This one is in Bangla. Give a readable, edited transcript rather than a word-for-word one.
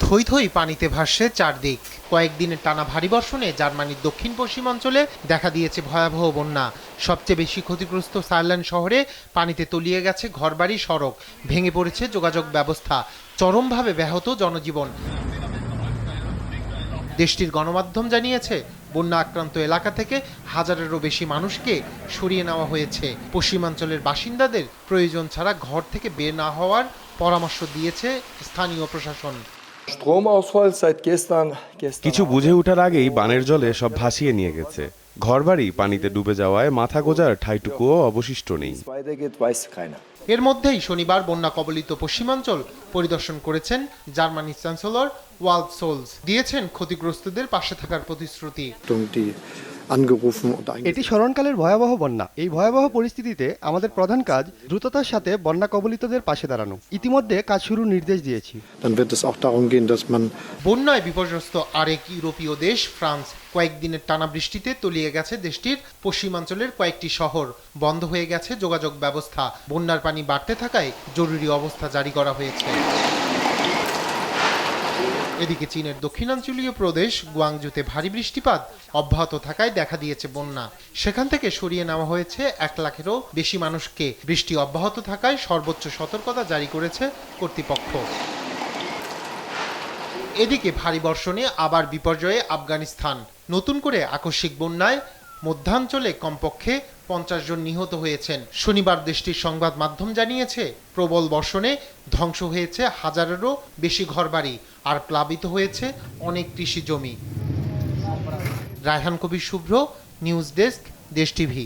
থই থই পানিতে ভাসছে চারদিক। কয়েকদিনের টানা ভারী বর্ষণে জার্মানির দক্ষিণ পশ্চিমাঞ্চলে দেখা দিয়েছে ভয়াবহ বন্যা। সবচেয়ে বেশি ক্ষতিগ্রস্ত সারল্যান্ড শহরে পানিতে তলিয়ে গেছে ঘরবাড়ি, সড়ক ভেঙে পড়েছে যোগাযোগ ব্যবস্থা, চরমভাবে ব্যাহত জনজীবন। দেশটির গণমাধ্যম জানিয়েছে, বন্যা আক্রান্ত এলাকা থেকে হাজারেরও বেশি মানুষকে সরিয়ে নেওয়া হয়েছে। পশ্চিমাঞ্চলের বাসিন্দাদের প্রয়োজন ছাড়া ঘর থেকে বের না হওয়ার পরামর্শ দিয়েছে স্থানীয় প্রশাসন। কিছু বুঝে ওঠার আগেই বানের জলে সব ভাসিয়ে নিয়ে গেছে। ঘরবাড়ি পানিতে ডুবে যাওয়ায় মাথা গোঁজার ঠাইটুকুও অবশিষ্ট নেই। এর মধ্যেই শনিবার বন্যা কবলিত পশ্চিমাঞ্চল পরিদর্শন করেছেন জার্মানির চ্যান্সেলর ওয়ালফ সোলস। দিয়েছেন ক্ষতিগ্রস্তদের পাশে থাকার প্রতিশ্রুতি। এটি স্মরণকালের ভয়াবহ বন্যা। এই ভয়াবহ পরিস্থিতিতে আমাদের প্রধান কাজ দ্রুততার সাথে বন্যা কবলিতদের পাশে দাঁড়ানো। ইতিমধ্যে কাজ শুরুর নির্দেশ দিয়েছি। বন্যায় বিপর্যস্ত আরেক ইউরোপীয় দেশ ফ্রান্স। কয়েকদিনের টানা বৃষ্টিতে তলিয়ে গেছে দেশটির পশ্চিমাঞ্চলের কয়েকটি শহর, বন্ধ হয়ে গেছে যোগাযোগ ব্যবস্থা। বন্যার পানি বাড়তে থাকায় জরুরি অবস্থা জারি করা হয়েছে। এদিকে চীনের দক্ষিণাঞ্চলীয় প্রদেশ গুয়াংজুতে ভারী বৃষ্টিপাত অব্যাহত থাকায় দেখা দিয়েছে বন্যা। সেখান থেকে সরিয়ে নেওয়া হয়েছে 1 লাখেরও বেশি মানুষকে। বৃষ্টি অব্যাহত থাকায় সর্বোচ্চ সতর্কতা জারি করেছে কর্তৃপক্ষ। এদিকে ভারী বর্ষণে আবার বিপর্যয়ে আফগানিস্তান। নতুন করে আকস্মিক বন্যায় মধ্যাঞ্চলে কমপক্ষে 50 জন নিহত হয়েছেন। শনিবার দেশটির সংবাদ মাধ্যম জানিয়েছে, প্রবল বর্ষণে ধ্বংস হয়েছে হাজারেরও বেশি ঘরবাড়ি আর প্লাবিত হয়েছে অনেক কৃষি জমি। রায়হান কবির শুভ্র, নিউজ ডেস্ক, দেশ টিভি।